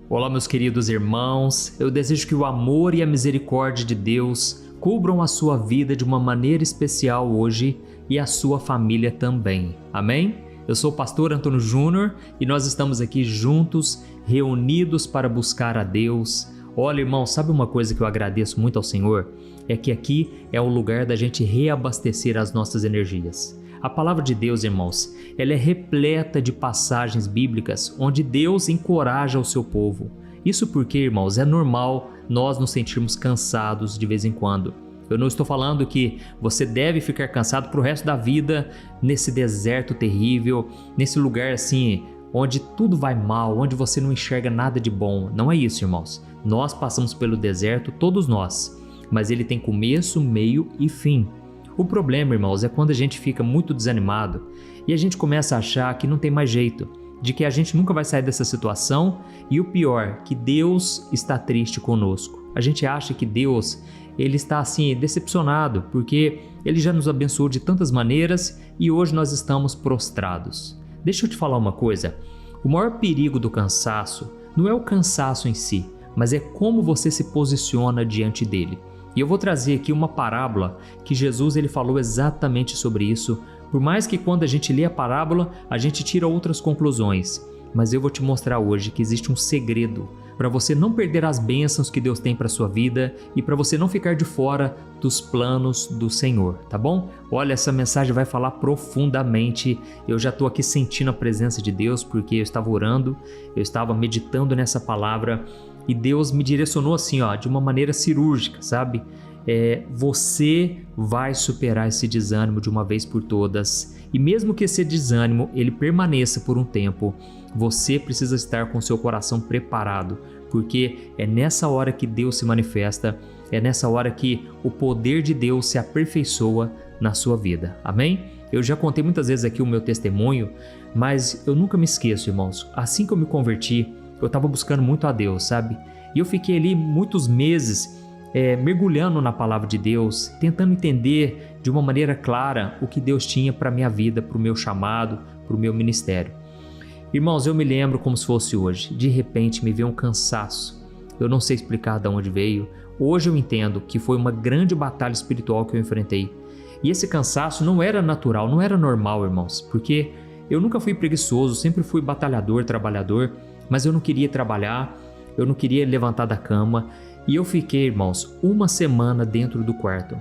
Olá, meus queridos irmãos, eu desejo que o amor e a misericórdia de Deus cubram a sua vida de uma maneira especial hoje e a sua família também. Amém? Eu sou o pastor Antônio Júnior e nós estamos aqui juntos, reunidos para buscar a Deus. Olha, irmão, sabe uma coisa que eu agradeço muito ao Senhor? É que aqui é o lugar da gente reabastecer as nossas energias. A palavra de Deus, irmãos, ela é repleta de passagens bíblicas onde Deus encoraja o seu povo. Isso porque, irmãos, é normal nós nos sentirmos cansados de vez em quando. Eu não estou falando que você deve ficar cansado para o resto da vida nesse deserto terrível, nesse lugar assim, onde tudo vai mal, onde você não enxerga nada de bom. Não é isso, irmãos. Nós passamos pelo deserto, todos nós, mas ele tem começo, meio e fim. O problema, irmãos, é quando a gente fica muito desanimado e a gente começa a achar que não tem mais jeito, de que a gente nunca vai sair dessa situação e o pior, que Deus está triste conosco. A gente acha que Deus, ele está assim decepcionado porque ele já nos abençoou de tantas maneiras e hoje nós estamos prostrados. Deixa eu te falar uma coisa, o maior perigo do cansaço não é o cansaço em si, mas é como você se posiciona diante dele. E eu vou trazer aqui uma parábola que Jesus ele falou exatamente sobre isso, por mais que quando a gente lê a parábola, a gente tira outras conclusões. Mas eu vou te mostrar hoje que existe um segredo para você não perder as bênçãos que Deus tem para sua vida e para você não ficar de fora dos planos do Senhor, tá bom? Olha, essa mensagem vai falar profundamente. Eu já estou aqui sentindo a presença de Deus porque eu estava orando, eu estava meditando nessa palavra e Deus me direcionou assim, de uma maneira cirúrgica, sabe? Você vai superar esse desânimo de uma vez por todas. E mesmo que esse desânimo ele permaneça por um tempo, você precisa estar com seu coração preparado, porque é nessa hora que Deus se manifesta, é nessa hora que o poder de Deus se aperfeiçoa na sua vida. Amém? Eu já contei muitas vezes aqui o meu testemunho, mas eu nunca me esqueço, irmãos. Assim que eu me converti, eu estava buscando muito a Deus, sabe? E eu fiquei ali muitos meses mergulhando na palavra de Deus, tentando entender de uma maneira clara o que Deus tinha para a minha vida, para o meu chamado, para o meu ministério. Irmãos, eu me lembro como se fosse hoje. De repente me veio um cansaço. Eu não sei explicar de onde veio. Hoje eu entendo que foi uma grande batalha espiritual que eu enfrentei. E esse cansaço não era natural, não era normal, irmãos, porque eu nunca fui preguiçoso, sempre fui batalhador, trabalhador, mas eu não queria trabalhar, eu não queria levantar da cama e eu fiquei, irmãos, uma semana dentro do quarto.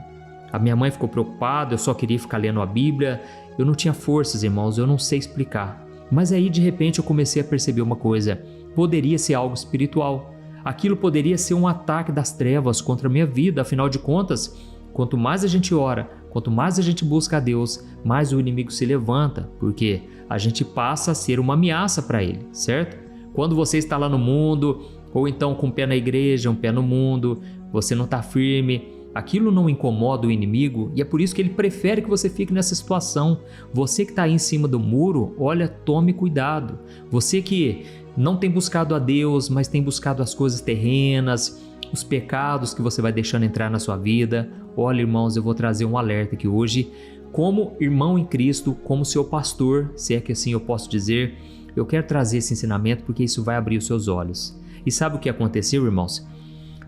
A minha mãe ficou preocupada, eu só queria ficar lendo a Bíblia, eu não tinha forças, irmãos, eu não sei explicar. Mas aí de repente eu comecei a perceber uma coisa, poderia ser algo espiritual, aquilo poderia ser um ataque das trevas contra a minha vida, afinal de contas, quanto mais a gente ora, quanto mais a gente busca a Deus, mais o inimigo se levanta, porque a gente passa a ser uma ameaça para ele, certo? Quando você está lá no mundo, ou então com um pé na igreja, um pé no mundo, você não está firme, aquilo não incomoda o inimigo e é por isso que ele prefere que você fique nessa situação. Você que está aí em cima do muro, olha, tome cuidado. Você que não tem buscado a Deus, mas tem buscado as coisas terrenas, os pecados que você vai deixando entrar na sua vida. Olha, irmãos, eu vou trazer um alerta aqui hoje. Como irmão em Cristo, como seu pastor, se é que assim eu posso dizer, eu quero trazer esse ensinamento porque isso vai abrir os seus olhos. E sabe o que aconteceu, irmãos?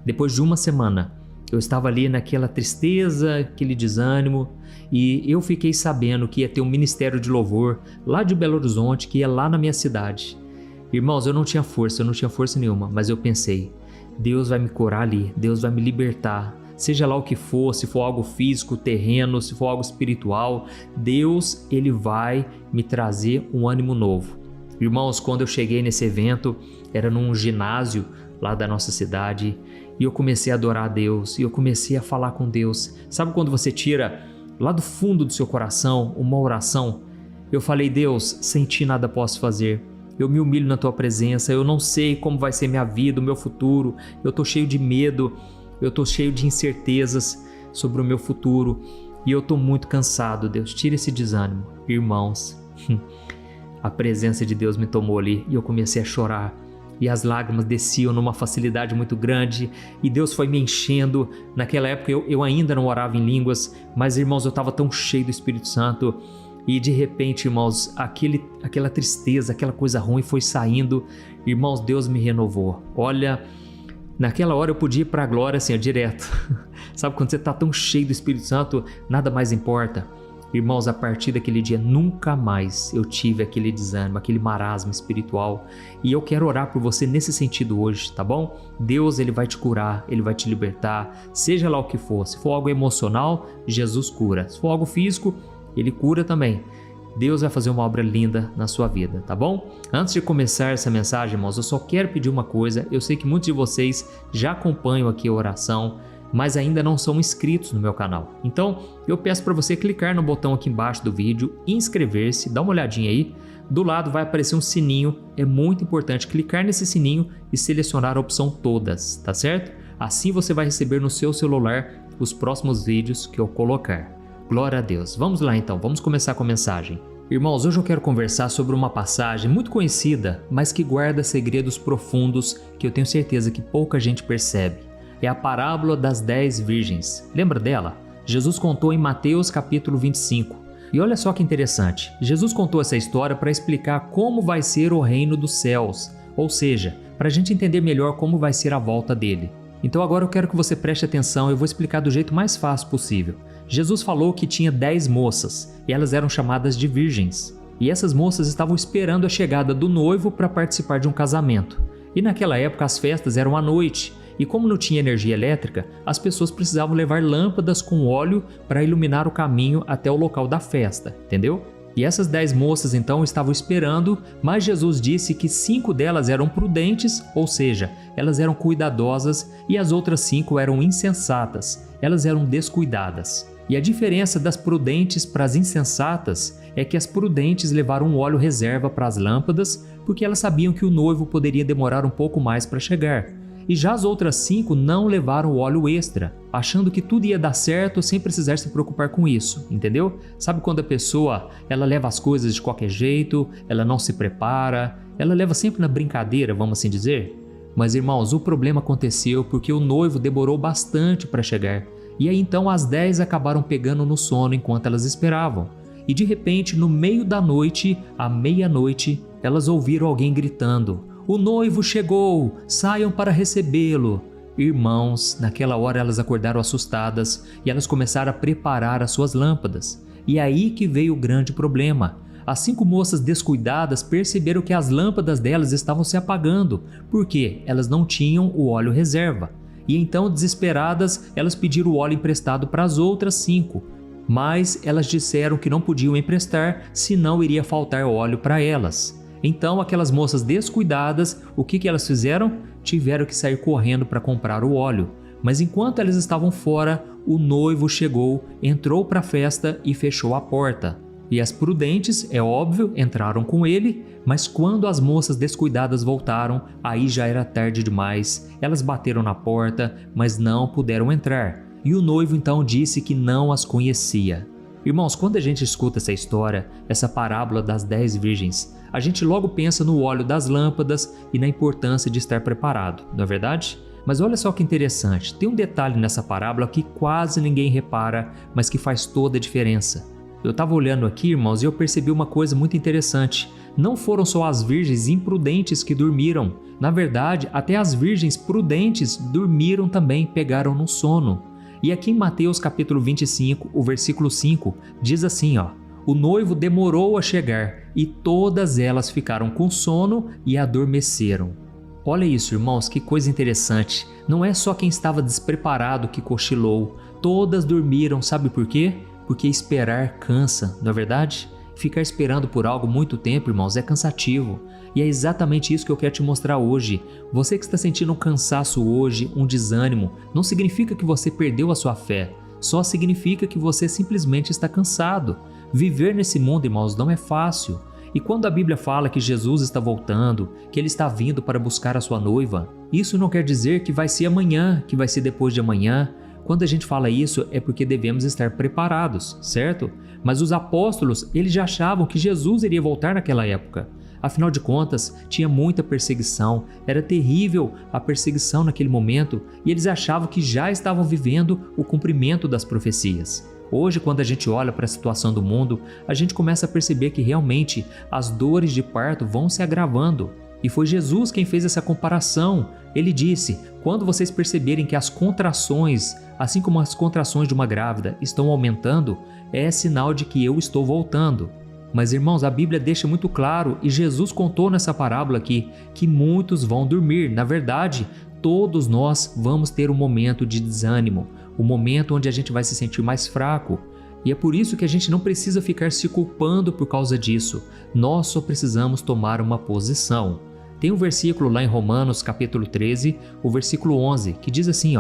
Depois de uma semana, eu estava ali naquela tristeza, aquele desânimo, e eu fiquei sabendo que ia ter um ministério de louvor lá de Belo Horizonte, que ia lá na minha cidade. Irmãos, eu não tinha força nenhuma, mas eu pensei, Deus vai me curar ali, Deus vai me libertar. Seja lá o que for, se for algo físico, terreno, se for algo espiritual, Deus, ele vai me trazer um ânimo novo. Irmãos, quando eu cheguei nesse evento, era num ginásio lá da nossa cidade e eu comecei a adorar a Deus e eu comecei a falar com Deus. Sabe quando você tira lá do fundo do seu coração uma oração? Eu falei, Deus, sem ti nada posso fazer. Eu me humilho na tua presença, eu não sei como vai ser minha vida, o meu futuro. Eu estou cheio de medo, eu estou cheio de incertezas sobre o meu futuro e eu estou muito cansado, Deus. Tira esse desânimo. Irmãos, a presença de Deus me tomou ali e eu comecei a chorar. E as lágrimas desciam numa facilidade muito grande e Deus foi me enchendo. Naquela época eu ainda não orava em línguas, mas irmãos, eu estava tão cheio do Espírito Santo E de repente, irmãos, aquela tristeza, aquela coisa ruim foi saindo. Irmãos, Deus me renovou. Olha, naquela hora eu podia ir para a glória assim, direto. Sabe quando você está tão cheio do Espírito Santo, nada mais importa? Irmãos, a partir daquele dia, nunca mais eu tive aquele desânimo, aquele marasmo espiritual. E eu quero orar por você nesse sentido hoje, tá bom? Deus, Ele vai te curar, Ele vai te libertar, seja lá o que for. Se for algo emocional, Jesus cura. Se for algo físico, Ele cura também. Deus vai fazer uma obra linda na sua vida, tá bom? Antes de começar essa mensagem, irmãos, eu só quero pedir uma coisa. Eu sei que muitos de vocês já acompanham aqui a oração, mas ainda não são inscritos no meu canal. Então, eu peço para você clicar no botão aqui embaixo do vídeo, inscrever-se, dá uma olhadinha aí. Do lado vai aparecer um sininho, é muito importante clicar nesse sininho e selecionar a opção todas, tá certo? Assim você vai receber no seu celular os próximos vídeos que eu colocar. Glória a Deus. Vamos lá então, vamos começar com a mensagem. Irmãos, hoje eu quero conversar sobre uma passagem muito conhecida, mas que guarda segredos profundos que eu tenho certeza que pouca gente percebe. É a parábola das 10 virgens. Lembra dela? Jesus contou em Mateus capítulo 25. E olha só que interessante, Jesus contou essa história para explicar como vai ser o reino dos céus, ou seja, para a gente entender melhor como vai ser a volta dele. Então agora eu quero que você preste atenção, eu vou explicar do jeito mais fácil possível. Jesus falou que tinha 10 moças, e elas eram chamadas de virgens. E essas moças estavam esperando a chegada do noivo para participar de um casamento. E naquela época as festas eram à noite, e como não tinha energia elétrica, as pessoas precisavam levar lâmpadas com óleo para iluminar o caminho até o local da festa, entendeu? E essas 10 moças então estavam esperando, mas Jesus disse que 5 delas eram prudentes, ou seja, elas eram cuidadosas, e as outras 5 eram insensatas, elas eram descuidadas. E a diferença das prudentes para as insensatas é que as prudentes levaram óleo reserva para as lâmpadas, porque elas sabiam que o noivo poderia demorar um pouco mais para chegar. E já as outras 5 não levaram óleo extra, achando que tudo ia dar certo sem precisar se preocupar com isso, entendeu? Sabe quando a pessoa ela leva as coisas de qualquer jeito, ela não se prepara, ela leva sempre na brincadeira, vamos assim dizer? Mas irmãos, o problema aconteceu porque o noivo demorou bastante para chegar, e aí então as 10 acabaram pegando no sono enquanto elas esperavam. E de repente, no meio da noite, à meia-noite, elas ouviram alguém gritando: "O noivo chegou, saiam para recebê-lo." Irmãos, naquela hora elas acordaram assustadas e elas começaram a preparar as suas lâmpadas. E aí que veio o grande problema. As 5 moças descuidadas perceberam que as lâmpadas delas estavam se apagando, porque elas não tinham o óleo reserva. E então, desesperadas, elas pediram o óleo emprestado para as outras 5. Mas elas disseram que não podiam emprestar, senão iria faltar óleo para elas. Então aquelas moças descuidadas, o que elas fizeram? Tiveram que sair correndo para comprar o óleo. Mas enquanto elas estavam fora, o noivo chegou, entrou para a festa e fechou a porta. E as prudentes, é óbvio, entraram com ele, mas quando as moças descuidadas voltaram, aí já era tarde demais. Elas bateram na porta, mas não puderam entrar. E o noivo então disse que não as conhecia. Irmãos, quando a gente escuta essa história, essa parábola das 10 virgens, a gente logo pensa no óleo das lâmpadas e na importância de estar preparado, não é verdade? Mas olha só que interessante, tem um detalhe nessa parábola que quase ninguém repara, mas que faz toda a diferença. Eu estava olhando aqui, irmãos, e eu percebi uma coisa muito interessante. Não foram só as virgens imprudentes que dormiram. Na verdade, até as virgens prudentes dormiram também, pegaram no sono. E aqui em Mateus capítulo 25, o versículo 5, diz assim, ó: "O noivo demorou a chegar, e todas elas ficaram com sono e adormeceram." Olha isso, irmãos, que coisa interessante. Não é só quem estava despreparado que cochilou. Todas dormiram, sabe por quê? Porque esperar cansa, não é verdade? Ficar esperando por algo muito tempo, irmãos, é cansativo. E é exatamente isso que eu quero te mostrar hoje. Você que está sentindo um cansaço hoje, um desânimo, não significa que você perdeu a sua fé. Só significa que você simplesmente está cansado. Viver nesse mundo, irmãos, não é fácil. E quando a Bíblia fala que Jesus está voltando, que Ele está vindo para buscar a sua noiva, isso não quer dizer que vai ser amanhã, que vai ser depois de amanhã. Quando a gente fala isso é porque devemos estar preparados, certo? Mas os apóstolos, eles já achavam que Jesus iria voltar naquela época. Afinal de contas, tinha muita perseguição, era terrível a perseguição naquele momento e eles achavam que já estavam vivendo o cumprimento das profecias. Hoje, quando a gente olha para a situação do mundo, a gente começa a perceber que realmente as dores de parto vão se agravando. E foi Jesus quem fez essa comparação. Ele disse: quando vocês perceberem que as contrações, assim como as contrações de uma grávida, estão aumentando, é sinal de que eu estou voltando. Mas, irmãos, a Bíblia deixa muito claro, e Jesus contou nessa parábola aqui, que muitos vão dormir. Na verdade, todos nós vamos ter um momento de desânimo, um momento onde a gente vai se sentir mais fraco. E é por isso que a gente não precisa ficar se culpando por causa disso. Nós só precisamos tomar uma posição. Tem um versículo lá em Romanos, capítulo 13, o versículo 11, que diz assim,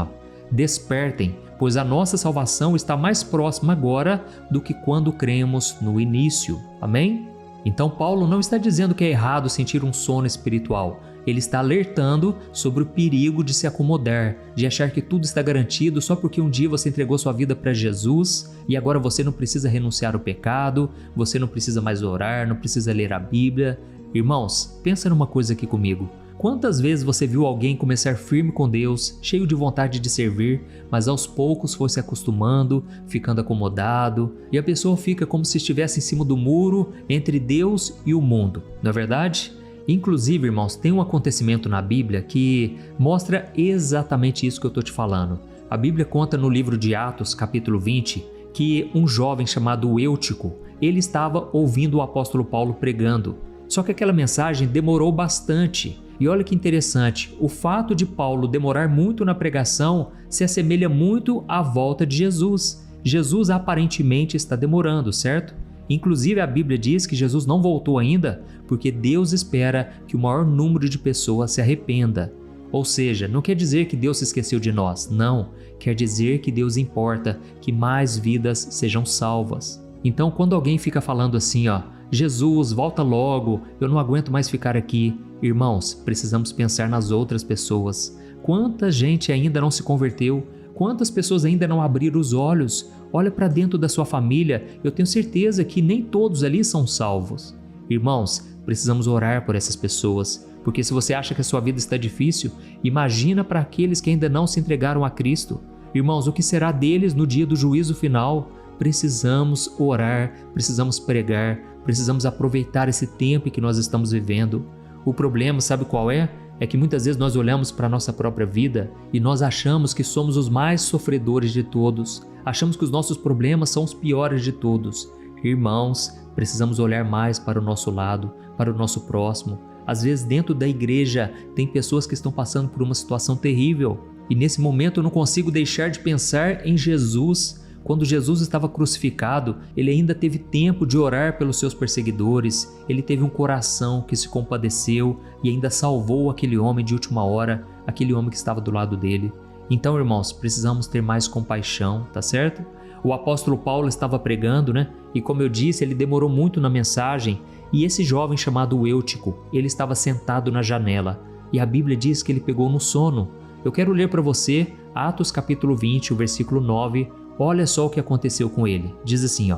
despertem, pois a nossa salvação está mais próxima agora do que quando cremos no início. Amém? Então Paulo não está dizendo que é errado sentir um sono espiritual. Ele está alertando sobre o perigo de se acomodar, de achar que tudo está garantido só porque um dia você entregou sua vida para Jesus e agora você não precisa renunciar ao pecado, você não precisa mais orar, não precisa ler a Bíblia. Irmãos, pensa numa coisa aqui comigo. Quantas vezes você viu alguém começar firme com Deus, cheio de vontade de servir, mas aos poucos foi se acostumando, ficando acomodado, e a pessoa fica como se estivesse em cima do muro entre Deus e o mundo, não é verdade? Inclusive, irmãos, tem um acontecimento na Bíblia que mostra exatamente isso que eu estou te falando. A Bíblia conta no livro de Atos, capítulo 20, que um jovem chamado Eutico, ele estava ouvindo o apóstolo Paulo pregando. Só que aquela mensagem demorou bastante. E olha que interessante, o fato de Paulo demorar muito na pregação se assemelha muito à volta de Jesus. Jesus aparentemente está demorando, certo? Inclusive a Bíblia diz que Jesus não voltou ainda porque Deus espera que o maior número de pessoas se arrependa. Ou seja, não quer dizer que Deus se esqueceu de nós, não. Quer dizer que Deus importa que mais vidas sejam salvas. Então quando alguém fica falando assim, Jesus, volta logo, eu não aguento mais ficar aqui. Irmãos, precisamos pensar nas outras pessoas. Quanta gente ainda não se converteu? Quantas pessoas ainda não abriram os olhos? Olha para dentro da sua família, eu tenho certeza que nem todos ali são salvos. Irmãos, precisamos orar por essas pessoas, porque se você acha que a sua vida está difícil, imagina para aqueles que ainda não se entregaram a Cristo. Irmãos, o que será deles no dia do juízo final? Precisamos orar, precisamos pregar, precisamos aproveitar esse tempo que nós estamos vivendo. O problema, sabe qual é? É que muitas vezes nós olhamos para a nossa própria vida e nós achamos que somos os mais sofredores de todos. Achamos que os nossos problemas são os piores de todos. Irmãos, precisamos olhar mais para o nosso lado, para o nosso próximo. Às vezes dentro da igreja tem pessoas que estão passando por uma situação terrível. E nesse momento eu não consigo deixar de pensar em Jesus. Quando Jesus estava crucificado, ele ainda teve tempo de orar pelos seus perseguidores, ele teve um coração que se compadeceu e ainda salvou aquele homem de última hora, aquele homem que estava do lado dele. Então, irmãos, precisamos ter mais compaixão, tá certo? O apóstolo Paulo estava pregando, E como eu disse, ele demorou muito na mensagem, e esse jovem chamado Eutico, ele estava sentado na janela, e a Bíblia diz que ele pegou no sono. Eu quero ler para você Atos capítulo 20, o versículo 9, olha só o que aconteceu com ele. Diz assim,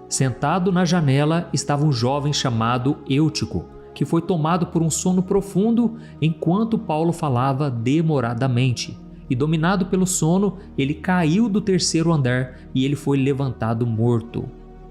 Sentado na janela estava um jovem chamado Eutico, que foi tomado por um sono profundo enquanto Paulo falava demoradamente. E dominado pelo sono, ele caiu do terceiro andar e ele foi levantado morto.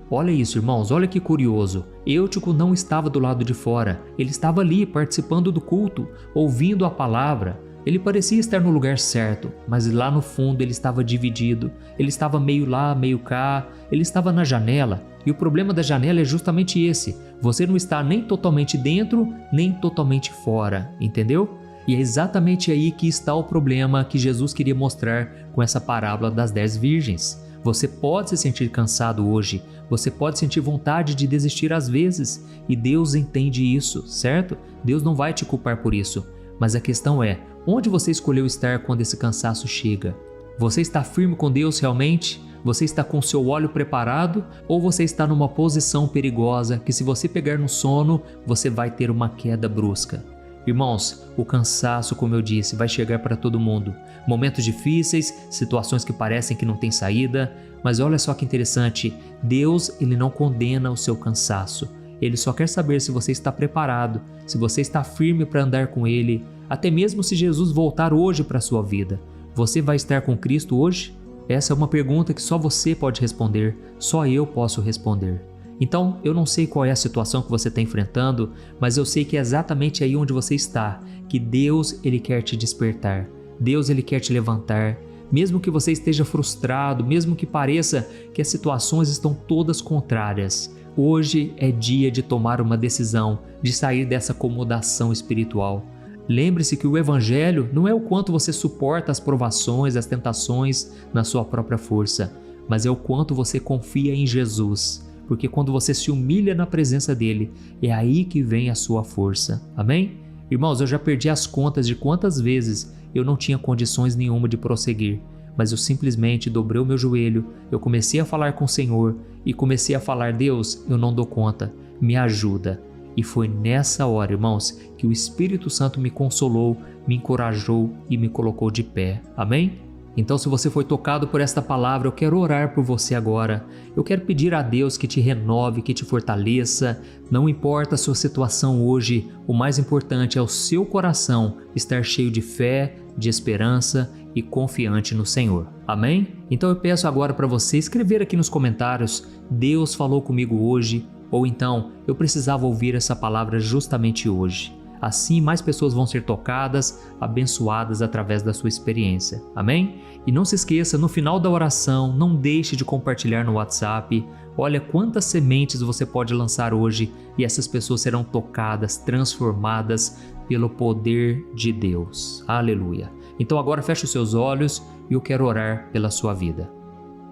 Olha isso, irmãos, olha que curioso. Eutico não estava do lado de fora, ele estava ali participando do culto, ouvindo a palavra. Ele parecia estar no lugar certo, mas lá no fundo ele estava dividido. Ele estava meio lá, meio cá, ele estava na janela. E o problema da janela é justamente esse. Você não está nem totalmente dentro, nem totalmente fora, entendeu? E é exatamente aí que está o problema que Jesus queria mostrar com essa parábola das 10 virgens. Você pode se sentir cansado hoje, você pode sentir vontade de desistir às vezes, e Deus entende isso, certo? Deus não vai te culpar por isso. Mas a questão é, onde você escolheu estar quando esse cansaço chega? Você está firme com Deus realmente? Você está com seu óleo preparado? Ou você está numa posição perigosa que se você pegar no sono, você vai ter uma queda brusca? Irmãos, o cansaço, como eu disse, vai chegar para todo mundo. Momentos difíceis, situações que parecem que não tem saída. Mas olha só que interessante, Deus, ele não condena o seu cansaço. Ele só quer saber se você está preparado, se você está firme para andar com Ele, até mesmo se Jesus voltar hoje para a sua vida. Você vai estar com Cristo hoje? Essa é uma pergunta que só você pode responder, só eu posso responder. Então, eu não sei qual é a situação que você está enfrentando, mas eu sei que é exatamente aí onde você está, que Deus, Ele quer te despertar. Deus, Ele quer te levantar. Mesmo que você esteja frustrado, mesmo que pareça que as situações estão todas contrárias, hoje é dia de tomar uma decisão, de sair dessa acomodação espiritual. Lembre-se que o Evangelho não é o quanto você suporta as provações, as tentações na sua própria força, mas é o quanto você confia em Jesus. Porque quando você se humilha na presença dele, é aí que vem a sua força. Amém? Irmãos, eu já perdi as contas de quantas vezes eu não tinha condições nenhuma de prosseguir, mas eu simplesmente dobrei o meu joelho, eu comecei a falar com o Senhor e comecei a falar: Deus, eu não dou conta, me ajuda. E foi nessa hora, irmãos, que o Espírito Santo me consolou, me encorajou e me colocou de pé. Amém? Então, se você foi tocado por esta palavra, eu quero orar por você agora. Eu quero pedir a Deus que te renove, que te fortaleça. Não importa a sua situação hoje, o mais importante é o seu coração estar cheio de fé, de esperança e confiante no Senhor. Amém? Então eu peço agora para você escrever aqui nos comentários: Deus falou comigo hoje, ou então eu precisava ouvir essa palavra justamente hoje. Assim, mais pessoas vão ser tocadas, abençoadas através da sua experiência. Amém? E não se esqueça, no final da oração, não deixe de compartilhar no WhatsApp. Olha quantas sementes você pode lançar hoje e essas pessoas serão tocadas, transformadas pelo poder de Deus. Aleluia! Então agora feche os seus olhos e eu quero orar pela sua vida.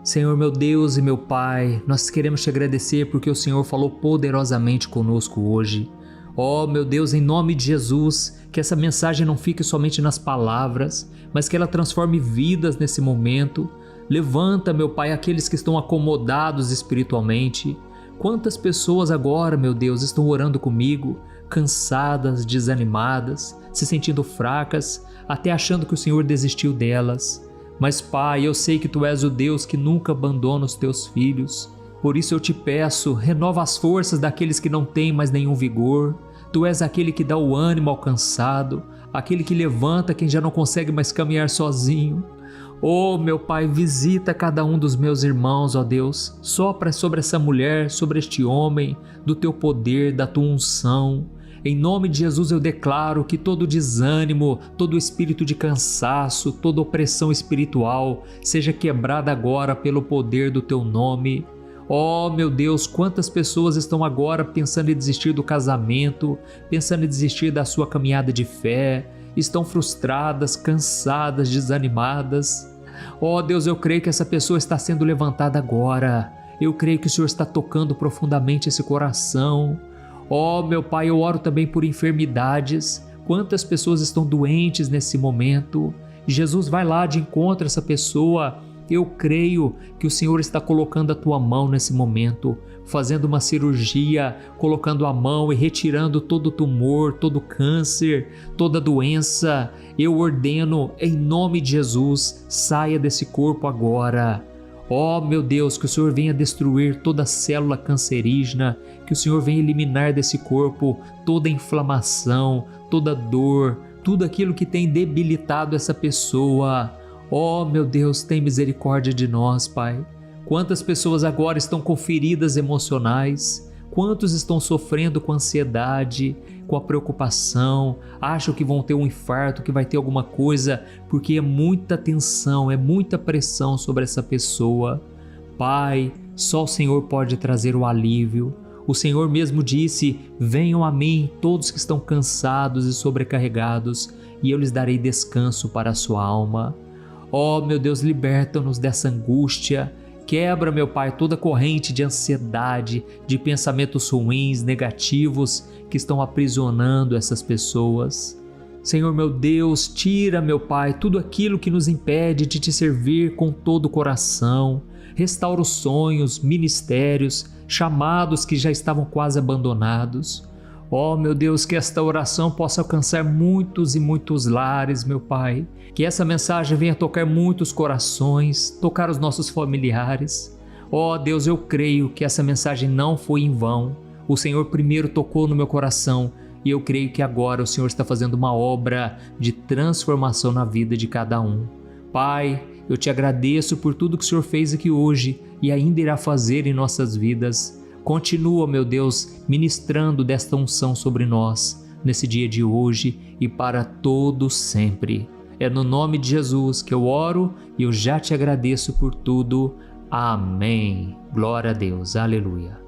Senhor, meu Deus e meu Pai, nós queremos te agradecer porque o Senhor falou poderosamente conosco hoje. Oh, meu Deus, em nome de Jesus, que essa mensagem não fique somente nas palavras, mas que ela transforme vidas nesse momento. Levanta, meu Pai, aqueles que estão acomodados espiritualmente. Quantas pessoas agora, meu Deus, estão orando comigo, cansadas, desanimadas, se sentindo fracas, até achando que o Senhor desistiu delas. Mas, Pai, eu sei que Tu és o Deus que nunca abandona os Teus filhos. Por isso eu te peço, renova as forças daqueles que não têm mais nenhum vigor. Tu és aquele que dá o ânimo ao cansado, aquele que levanta quem já não consegue mais caminhar sozinho. Oh, meu Pai, visita cada um dos meus irmãos, ó Deus. Sopra sobre essa mulher, sobre este homem, do Teu poder, da Tua unção. Em nome de Jesus eu declaro que todo desânimo, todo espírito de cansaço, toda opressão espiritual seja quebrada agora pelo poder do Teu nome. Oh, meu Deus, quantas pessoas estão agora pensando em desistir do casamento, pensando em desistir da sua caminhada de fé, estão frustradas, cansadas, desanimadas. Oh, Deus, eu creio que essa pessoa está sendo levantada agora. Eu creio que o Senhor está tocando profundamente esse coração. Oh, meu Pai, eu oro também por enfermidades. Quantas pessoas estão doentes nesse momento? Jesus, vai lá de encontro a essa pessoa. Eu creio que o Senhor está colocando a Tua mão nesse momento, fazendo uma cirurgia, colocando a mão e retirando todo tumor, todo câncer, toda doença. Eu ordeno, em nome de Jesus, saia desse corpo agora. Oh, meu Deus, que o Senhor venha destruir toda célula cancerígena, que o Senhor venha eliminar desse corpo toda inflamação, toda dor, tudo aquilo que tem debilitado essa pessoa. Oh, meu Deus, tem misericórdia de nós, Pai. Quantas pessoas agora estão com feridas emocionais? Quantos estão sofrendo com ansiedade, com a preocupação? Acham que vão ter um infarto, que vai ter alguma coisa, porque é muita tensão, é muita pressão sobre essa pessoa. Pai, só o Senhor pode trazer o alívio. O Senhor mesmo disse: venham a mim todos que estão cansados e sobrecarregados, e eu lhes darei descanso para a sua alma. Oh, meu Deus, liberta-nos dessa angústia. Quebra, meu Pai, toda corrente de ansiedade, de pensamentos ruins, negativos, que estão aprisionando essas pessoas. Senhor, meu Deus, tira, meu Pai, tudo aquilo que nos impede de Te servir com todo o coração. Restaura os sonhos, ministérios, chamados que já estavam quase abandonados. Oh, meu Deus, que esta oração possa alcançar muitos e muitos lares, meu Pai. Que essa mensagem venha tocar muitos corações, tocar os nossos familiares. Oh, Deus, eu creio que essa mensagem não foi em vão. O Senhor primeiro tocou no meu coração e eu creio que agora o Senhor está fazendo uma obra de transformação na vida de cada um. Pai, Eu te agradeço por tudo que o Senhor fez aqui hoje e ainda irá fazer em nossas vidas. Continua, meu Deus, ministrando desta unção sobre nós, nesse dia de hoje e para todo sempre. É no nome de Jesus que eu oro e eu já te agradeço por tudo. Amém. Glória a Deus. Aleluia.